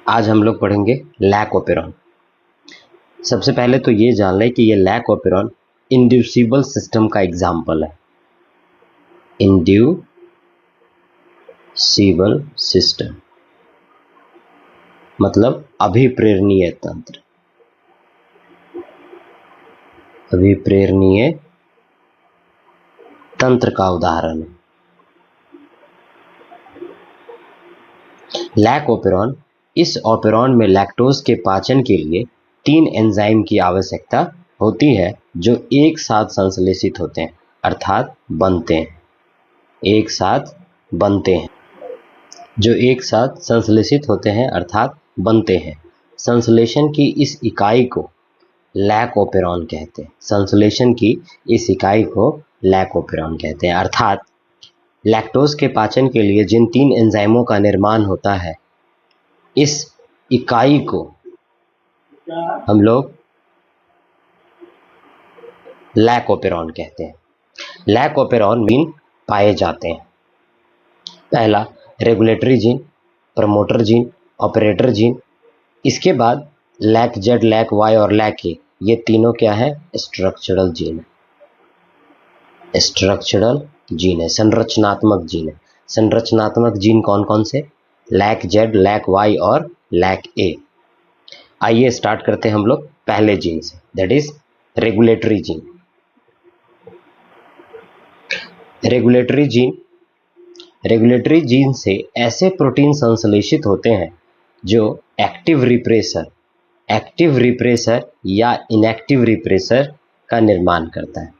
आज हम लोग पढ़ेंगे लैक ओपेरॉन। सबसे पहले तो ये जान लें कि ये लैक ओपेरॉन इंड्यूसिबल सिस्टम का एग्जाम्पल है। इंड्यूसिबल सिस्टम मतलब अभिप्रेरणीय तंत्र। अभिप्रेरणीय तंत्र का उदाहरण है लैक ओपेरॉन। इस ओपेरॉन में लैक्टोज के पाचन के लिए 3 एंजाइम की आवश्यकता होती है जो एक साथ संश्लेषित होते हैं अर्थात बनते हैं। एक साथ बनते हैं जो एक साथ संश्लेषित होते हैं अर्थात बनते हैं। संश्लेषण की इस इकाई को लैक ओपेरॉन कहते हैं। संश्लेषण की इस इकाई को लैक ओपेरॉन कहते हैं अर्थात लैक्टोज के पाचन के लिए जिन 3 एंजाइमों का निर्माण होता है इस इकाई को हम लोग लैक ओपेरॉन कहते हैं। लैक ओपेरॉन जीन पाए जाते हैं। पहला regulatory gene, promoter gene, operator gene. इसके बाद लैक जेड, लैक वाई और लैक ए, ये तीनों क्या है? स्ट्रक्चरल जीन है। स्ट्रक्चरल जीन है, संरचनात्मक जीन है। संरचनात्मक जीन कौन कौन से? लैक जेड, लैक वाई और लैक ए। आइए स्टार्ट करते हैं हम लोग पहले जीन से, that is regulatory gene. Regulatory gene से ऐसे प्रोटीन संश्लेषित होते हैं जो एक्टिव रिप्रेसर या इनएक्टिव रिप्रेसर का निर्माण करता है।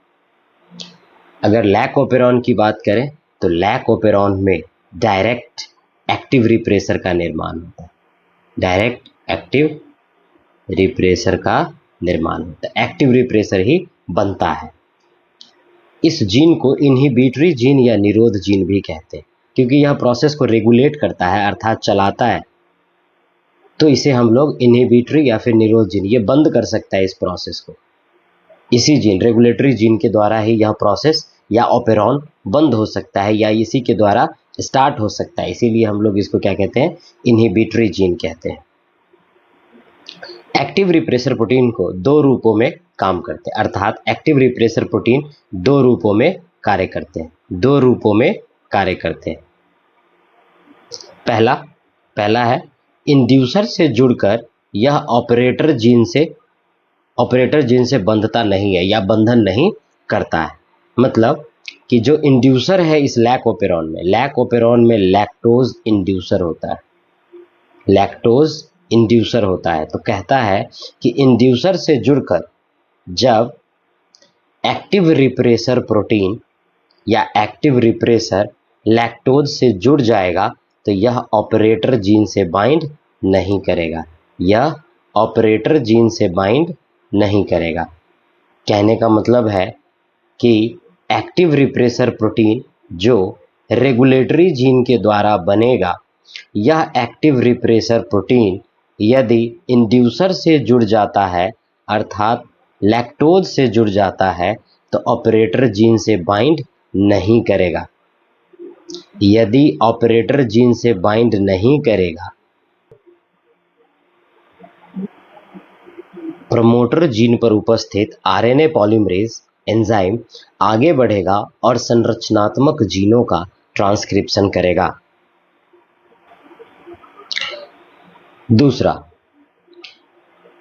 अगर लैक ओपेरॉन की बात करें तो लैक ओपेरॉन में डायरेक्ट एक्टिव रिप्रेसर का निर्माण होता है। डायरेक्ट एक्टिव रिप्रेसर का निर्माण होता है, एक्टिव रिप्रेसर ही बनता है। इस जीन को इनहिबिटरी जीन या निरोध जीन भी कहते हैं क्योंकि यह प्रोसेस को रेगुलेट करता है अर्थात चलाता है, तो इसे हम लोग इनहिबिटरी या फिर निरोध जीन, ये बंद कर सकता है इस प्रोसेस को। इसी जीन रेगुलेटरी जीन के द्वारा ही यह प्रोसेस या ओपेरॉन बंद हो सकता है या इसी के द्वारा स्टार्ट हो सकता है, इसीलिए हम लोग इसको क्या कहते हैं? इनहिबिटरी जीन कहते हैं। एक्टिव रिप्रेसर प्रोटीन को 2 रूपों में काम करते हैं अर्थात एक्टिव रिप्रेसर प्रोटीन 2 रूपों में कार्य करते हैं। 2 रूपों में कार्य करते हैं। पहला है इंड्यूसर से जुड़कर यह ऑपरेटर जीन से बंधता नहीं है या बंधन नहीं करता है। मतलब कि जो इंड्यूसर है इस लैक ओपेरॉन में लैक्टोज इंड्यूसर होता है। तो कहता है कि इंड्यूसर से जुड़कर जब एक्टिव रिप्रेसर प्रोटीन या एक्टिव रिप्रेसर लैक्टोज से जुड़ जाएगा तो यह ऑपरेटर जीन से बाइंड नहीं करेगा। कहने का मतलब है कि एक्टिव रिप्रेसर प्रोटीन जो रेगुलेटरी जीन के द्वारा बनेगा, यह एक्टिव रिप्रेसर प्रोटीन यदि इंड्यूसर से जुड़ जाता है अर्थात लैक्टोज से जुड़ जाता है तो ऑपरेटर जीन से बाइंड नहीं करेगा। यदि ऑपरेटर जीन से बाइंड नहीं करेगा, प्रमोटर जीन पर उपस्थित आरएनए पॉलीमरेज एंजाइम आगे बढ़ेगा और संरचनात्मक जीनों का ट्रांसक्रिप्शन करेगा। दूसरा,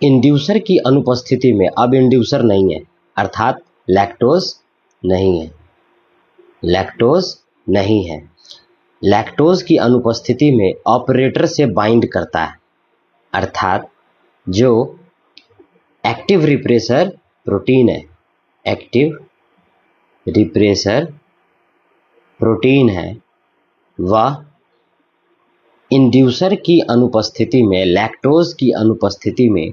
इंड्यूसर की अनुपस्थिति में, अब इंड्यूसर नहीं है अर्थात लैक्टोज नहीं है। लैक्टोज की अनुपस्थिति में ऑपरेटर से बाइंड करता है अर्थात जो एक्टिव रिप्रेसर प्रोटीन है वह इंड्यूसर की अनुपस्थिति में, लैक्टोज की अनुपस्थिति में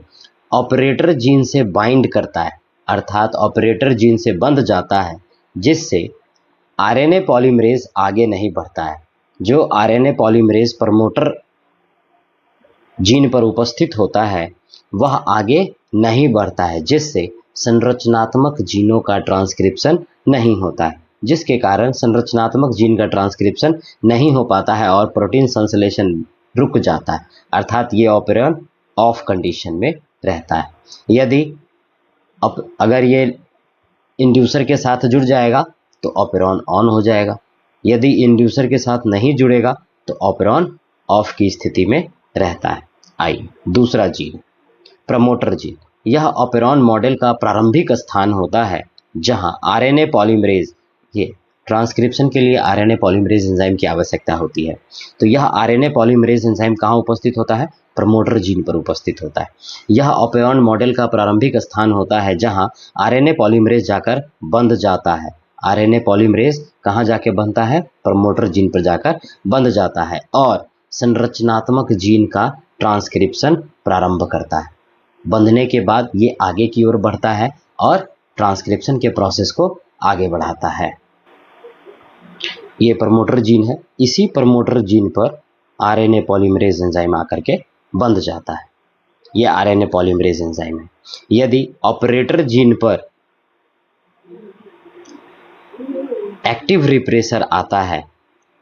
ऑपरेटर जीन से बाइंड करता है अर्थात ऑपरेटर जीन से बंध जाता है, जिससे आरएनए पॉलीमरेज आगे नहीं बढ़ता है। जो आरएनए पॉलीमरेज प्रमोटर जीन पर उपस्थित होता है वह आगे नहीं बढ़ता है, जिससे संरचनात्मक जीनों का ट्रांसक्रिप्शन नहीं होता है, जिसके कारण संरचनात्मक जीन का ट्रांसक्रिप्शन नहीं हो पाता है और प्रोटीन संश्लेषण रुक जाता है, अर्थात ये ऑपरेरॉन ऑफ कंडीशन में रहता है। यदि अगर ये इंड्यूसर के साथ जुड़ जाएगा तो ऑपरेरॉन ऑन हो जाएगा, यदि इंड्यूसर के साथ नहीं जुड़ेगा तो ऑपरेरॉन ऑफ की स्थिति में रहता है। आइए दूसरा जीन, प्रमोटर जीन। यह ऑपरेरॉन मॉडल का प्रारंभिक स्थान होता है जहां आरएनए पॉलीमरेज, ये ट्रांसक्रिप्शन के लिए आरएनए पॉलीमरेज एंजाइम की आवश्यकता होती है, तो यह आरएनए पॉलीमरेज एंजाइम कहाँ उपस्थित होता है? प्रमोटर जीन पर उपस्थित होता है। यह ऑपरेरॉन मॉडल का प्रारंभिक स्थान होता है जहां आरएनए पॉलीमरेज जाकर बंध जाता है। आरएनए पॉलीमरेज कहाँ जाके बनता है? प्रमोटर जीन पर जाकर बंध जाता है और संरचनात्मक जीन का ट्रांसक्रिप्शन प्रारंभ करता है। बंधने के बाद ये आगे की ओर बढ़ता है और ट्रांसक्रिप्शन के प्रोसेस को आगे बढ़ाता है। ये प्रमोटर जीन है, इसी प्रमोटर जीन पर आरएनए पॉलीमरेज एंजाइम आकर के बंध जाता है। ये आरएनए पॉलीमरेज एंजाइम है। यदि ऑपरेटर जीन पर एक्टिव रिप्रेसर आता है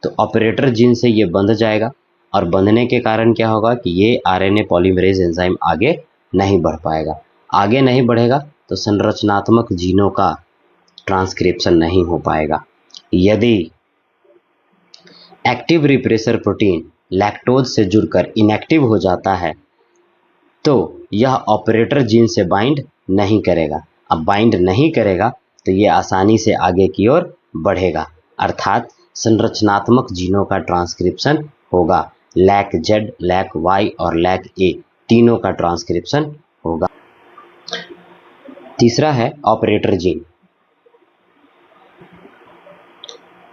तो ऑपरेटर जीन से ये बंध जाएगा और बंधने के कारण क्या होगा कि ये आरएनए पॉलीमरेज एंजाइम आगे नहीं बढ़ पाएगा। आगे नहीं बढ़ेगा तो संरचनात्मक जीनों का ट्रांसक्रिप्शन नहीं हो पाएगा। यदि एक्टिव रिप्रेसर प्रोटीन लैक्टोज से जुड़कर इनएक्टिव हो जाता है तो यह ऑपरेटर जीन से बाइंड नहीं करेगा। अब बाइंड नहीं करेगा तो ये आसानी से आगे की ओर बढ़ेगा, अर्थात संरचनात्मक जीनों का ट्रांसक्रिप्शन होगा। लैक जेड, लैक वाई और लैक ए तीनों का ट्रांसक्रिप्शन होगा। तीसरा है ऑपरेटर जीन।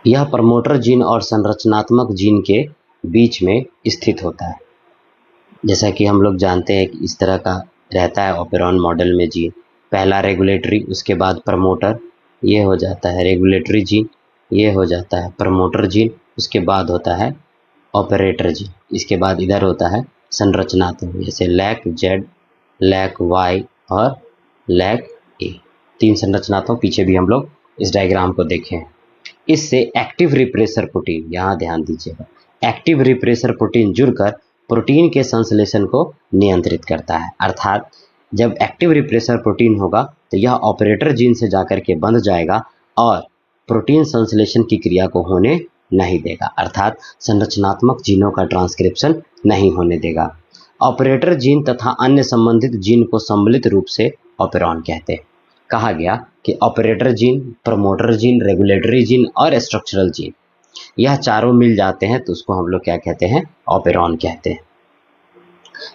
यह प्रमोटर जीन और संरचनात्मक जीन के बीच में स्थित होता है। जैसा कि हम लोग जानते हैं कि इस तरह का रहता है ऑपरेरॉन मॉडल में जीन, पहला रेगुलेटरी, उसके बाद प्रमोटर, ये हो जाता है रेगुलेटरी जीन, ये हो जाता है प्रमोटर जीन, उसके बाद होता है ऑपरेटर जीन, इसके बाद इधर होता है संरचनात्मक, जैसे लैक जेड, लैक वाई और लैक ए, तीन संरचनात्मक पीछे भी हम लोग इस डायग्राम को देखें। इससे एक्टिव रिप्रेसर प्रोटीन, यहाँ ध्यान दीजिएगा, एक्टिव रिप्रेसर प्रोटीन जुड़कर प्रोटीन के संश्लेषण को नियंत्रित करता है, अर्थात जब एक्टिव रिप्रेसर प्रोटीन होगा तो यह ऑपरेटर जीन से जाकर के बंध जाएगा और प्रोटीन संश्लेषण की क्रिया को होने नहीं देगा, अर्थात संरचनात्मक जीनों का ट्रांसक्रिप्शन नहीं होने देगा। ऑपरेटर जीन तथा अन्य संबंधित जीन को सम्मिलित रूप से ऑपरेरॉन कहते हैं। कहा गया कि operator gene, promoter gene, regulatory gene और स्ट्रक्चरल जीन, यह चारों मिल जाते हैं तो उसको हम लोग क्या कहते हैं? ऑपरेरॉन कहते हैं।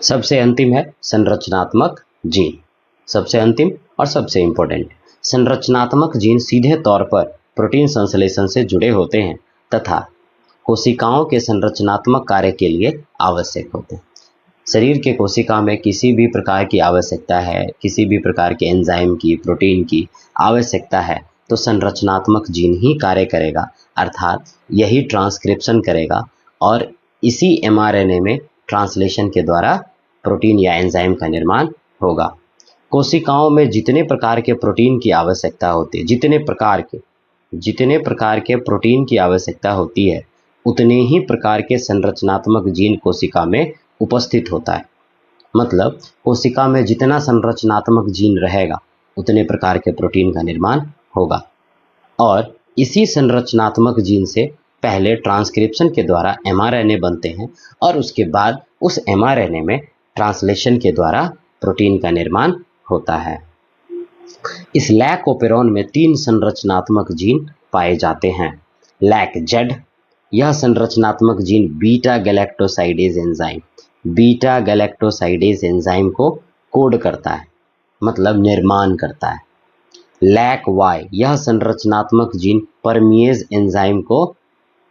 सबसे अंतिम है संरचनात्मक जीन, सबसे अंतिम और सबसे इंपॉर्टेंट। संरचनात्मक जीन सीधे तौर पर प्रोटीन संश्लेषण से जुड़े होते हैं तथा कोशिकाओं के संरचनात्मक कार्य के लिए आवश्यक होते हैं। शरीर के कोशिका में किसी भी प्रकार की आवश्यकता है, किसी भी प्रकार के एंजाइम की, प्रोटीन की आवश्यकता है तो संरचनात्मक जीन ही कार्य करेगा, अर्थात यही ट्रांसक्रिप्शन करेगा और इसी एमआरएनए में ट्रांसलेशन के द्वारा प्रोटीन या एंजाइम का निर्माण होगा। कोशिकाओं में जितने प्रकार के प्रोटीन की आवश्यकता होती है, जितने प्रकार के प्रोटीन की आवश्यकता होती है उतने ही प्रकार के संरचनात्मक जीन कोशिका में उपस्थित होता है। मतलब कोशिका में जितना संरचनात्मक जीन रहेगा उतने प्रकार के प्रोटीन का निर्माण होगा और इसी संरचनात्मक जीन से पहले ट्रांसक्रिप्शन के द्वारा एमआरएनए बनते हैं और उसके बाद उस एमआरएनए में ट्रांसलेशन के द्वारा प्रोटीन का निर्माण होता है। इस लैक ओपेरॉन में तीन संरचनात्मक जीन पाए जाते हैं। लैक जेड, यह संरचनात्मक जीन बीटा गैलेक्टोसाइडेज एंजाइम को कोड करता है, मतलब निर्माण करता है। लैक वाई, यह संरचनात्मक जीन परमिएज एंजाइम को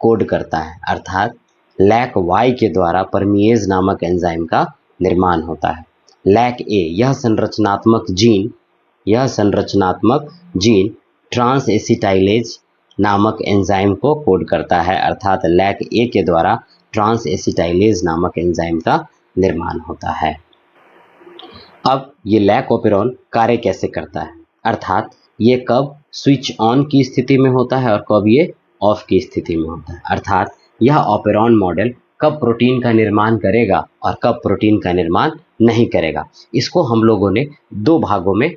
कोड करता है, अर्थात लैक वाई के द्वारा परमिएज नामक एंजाइम का निर्माण होता है। लैक ए, यह संरचनात्मक जीन ट्रांस एसिटाइलेज नामक एंजाइम को कोड करता है, अर्थात लैक ए के द्वारा ट्रांस एसिटाइलेज नामक एंजाइम का निर्माण होता है। अब ये लैक ओपेरॉन कार्य कैसे करता है, अर्थात ये कब स्विच ऑन की स्थिति में होता है और कब ये ऑफ की स्थिति में होता है, अर्थात यह ओपेरॉन मॉडल कब प्रोटीन का निर्माण करेगा और कब प्रोटीन का निर्माण नहीं करेगा, इसको हम लोगों ने दो भागों में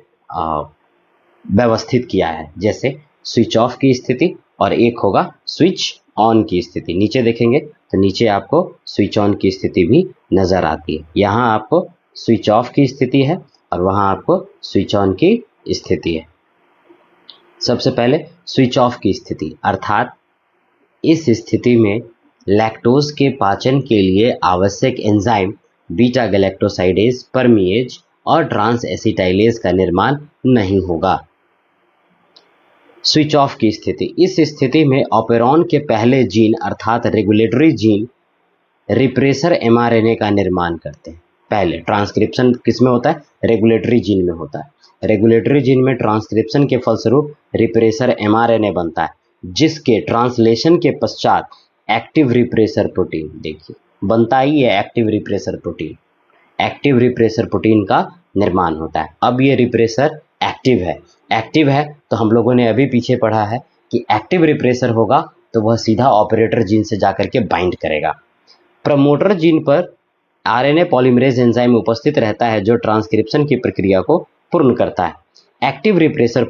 व्यवस्थित किया है, जैसे स्विच ऑफ की स्थिति और एक होगा स्विच ऑन की स्थिति। नीचे देखेंगे तो नीचे आपको स्विच ऑन की स्थिति भी नजर आती है। यहाँ आपको स्विच ऑफ की स्थिति है और वहाँ आपको स्विच ऑन की स्थिति है। सबसे पहले स्विच ऑफ की स्थिति, अर्थात इस स्थिति में लैक्टोज के पाचन के लिए आवश्यक एंजाइम बीटा गैलेक्टोसाइडेज, परमीएज और ट्रांस एसिटाइलेज का निर्माण नहीं होगा। स्विच ऑफ की स्थिति, इस स्थिति में ऑपेरॉन के पहले जीन अर्थात रेगुलेटरी जीन रिप्रेसर एमआरएनए का निर्माण करते हैं। पहले ट्रांसक्रिप्शन किसमें होता है? रेगुलेटरी जीन में होता है। रेगुलेटरी जीन में ट्रांसक्रिप्शन के फलस्वरूप रिप्रेसर एमआरएनए बनता है, जिसके ट्रांसलेशन के पश्चात एक्टिव रिप्रेसर प्रोटीन, देखिए बनता ही है active repressor protein, active repressor protein का निर्माण होता है। अब ये रिप्रेसर एक्टिव है तो हम लोगों ने अभी पीछे पढ़ा है कि एक्टिव रिप्रेसर होगा तो वह सीधा ऑपरेटर जीन से जाकर के बाइंड करेगा। प्रमोटर जीन पर आरएनए पॉलीमरेज एंजाइम उपस्थित रहता है जो ट्रांसक्रिप्शन की प्रक्रिया को पूर्ण करता है। Active repressor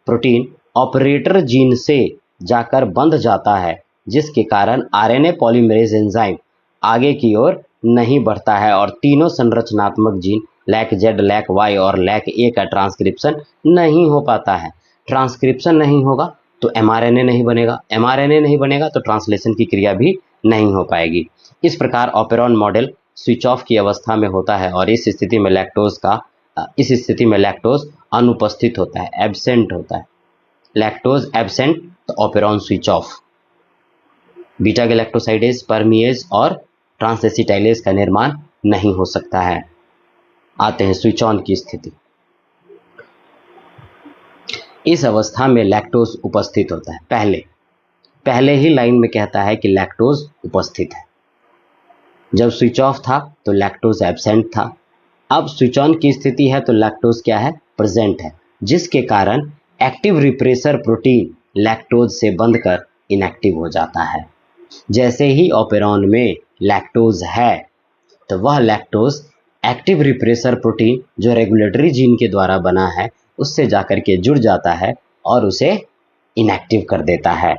protein operator gene से जाकर बंध जाता है, जिसके कारण आरएनए पॉलीमरेज एंजाइम आगे की ओर नहीं बढ़ता है और तीनों संरचनात्मक gene lac Z, lac Y और लैक ए का ट्रांसक्रिप्शन नहीं हो पाता है। ट्रांसक्रिप्शन नहीं होगा तो एमआरएनए नहीं बनेगा, एमआरएनए नहीं बनेगा तो ट्रांसलेशन की क्रिया भी नहीं हो पाएगी। इस प्रकार ऑपेरॉन मॉडल स्विच ऑफ की अवस्था में होता है और इस स्थिति में लैक्टोज अनुपस्थित होता है, एब्सेंट होता है। लैक्टोज एब्सेंट तो operon switch off. Beta galactosidase, परमीएज और ट्रांसएसिटाइलेज का निर्माण नहीं हो सकता है। आते हैं स्विच ऑन की स्थिति। इस अवस्था में लैक्टोज उपस्थित होता है। पहले ही लाइन में कहता है कि लैक्टोज उपस्थित है। जब स्विच ऑफ था तो लैक्टोज एब्सेंट था। अब स्विच ऑन की स्थिति है तो लैक्टोज क्या है? प्रेजेंट है, जिसके कारण एक्टिव रिप्रेसर प्रोटीन लैक्टोज से बंधकर इनएक्टिव हो जाता है। जैसे ही ऑपेरॉन में लैक्टोज है तो वह लैक्टोज एक्टिव रिप्रेसर प्रोटीन जो रेगुलेटरी जीन के द्वारा बना है उससे जाकर के जुड़ जाता है और उसे इनएक्टिव कर देता है।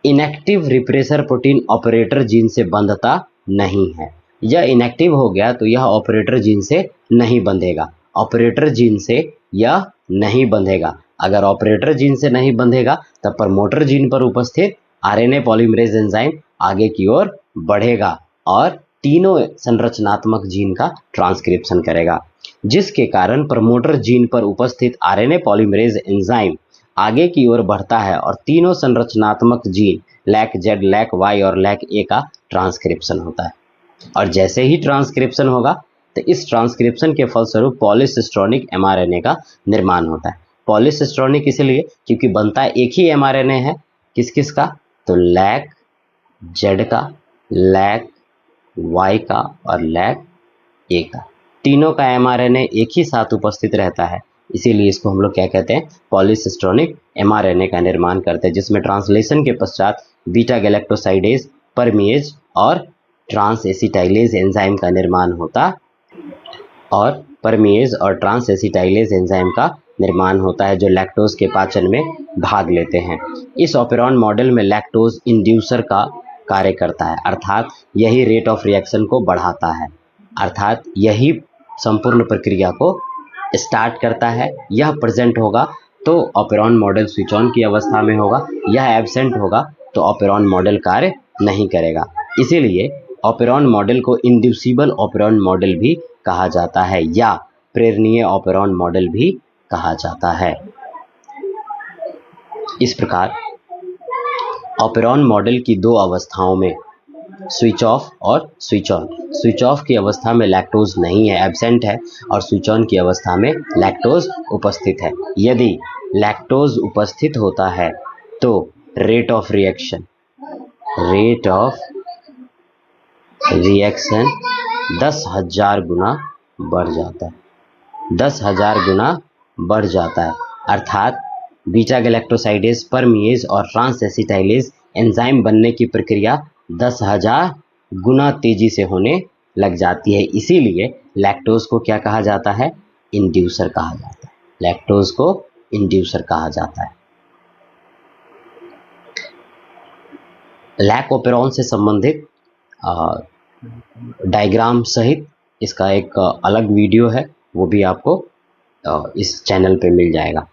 Inactive repressor protein operator gene से बंधता नहीं है। यह इनएक्टिव हो गया तो यह ऑपरेटर जीन से नहीं बंधेगा, ऑपरेटर जीन से यह नहीं बंधेगा। अगर ऑपरेटर जीन से नहीं बंधेगा तब प्रमोटर जीन पर उपस्थित आरएनए पॉलीमरेज एंजाइम आगे की ओर बढ़ेगा और तीनों संरचनात्मक जीन का ट्रांसक्रिप्शन करेगा, जिसके कारण प्रमोटर जीन पर उपस्थित आरएनए पॉलीमरेज एंजाइम आगे की ओर बढ़ता है और तीनों संरचनात्मक gene lac Z, lac Y और लैक ए का ट्रांसक्रिप्शन होता है। और जैसे ही ट्रांसक्रिप्शन होगा तो इस ट्रांसक्रिप्शन के फलस्वरूप पॉलीसिस्ट्रोनिक एमआरएनए का निर्माण होता है। पॉलीसिस्ट्रोनिक इसलिए क्योंकि बनता एक ही एमआरएनए है, किस का? तो लैक जेड का, लैक वाई का और लैक ए का, तीनों का एमआरएनए एक ही साथ उपस्थित रहता है, इसीलिए इसको हम लोग क्या कहते हैं? पॉलीसिस्ट्रोनिक एमआरएनए का निर्माण करते हैं, जिसमें ट्रांसलेशन के पश्चात बीटा गैलेक्टोसाइडेज, परमीएज और ट्रांस एसिटाइलेज एंजाइम का निर्माण होता और परमीएज और ट्रांस एसिटाइलेज एंजाइम का निर्माण होता है जो लैक्टोज के पाचन में भाग लेते हैं। इस ऑपेरॉन मॉडल में लैक्टोज इंड्यूसर का कार्य करता है, अर्थात यही रेट ऑफ रिएक्शन को बढ़ाता है, अर्थात यही संपूर्ण प्रक्रिया को स्टार्ट करता है। यह प्रेजेंट होगा तो ऑपेरॉन मॉडल स्विच ऑन की अवस्था में होगा, यह एब्सेंट होगा तो ऑपेरॉन मॉडल कार्य नहीं करेगा। इसीलिए ऑपेरॉन मॉडल को इंड्यूसिबल ऑपेरॉन मॉडल भी कहा जाता है या प्रेरणीय ऑपेरॉन मॉडल भी कहा जाता है। इस प्रकार ऑपेरॉन मॉडल की दो अवस्थाओं में स्विच ऑफ और स्विच ऑन। स्विच ऑफ की अवस्था में लैक्टोज नहीं है, एब्सेंट है, और स्विच ऑन की अवस्था में लैक्टोज उपस्थित है। यदि लैक्टोज उपस्थित होता है तो रेट ऑफ रिएक्शन 10,000 गुना बढ़ जाता है, 10,000 गुना बढ़ जाता है, अर्थात बीटा गैलेक्टोसाइडेज, परमीएज और ट्रांस एसिटाइलेज एंजाइम बनने की प्रक्रिया 10,000 गुना तेजी से होने लग जाती है। इसीलिए लैक्टोज को क्या कहा जाता है? इंड्यूसर कहा जाता है। लैक्टोज को इंड्यूसर कहा जाता है। लैक ओपेरॉन से संबंधित डायग्राम सहित इसका एक अलग वीडियो है, वो भी आपको इस चैनल पे मिल जाएगा।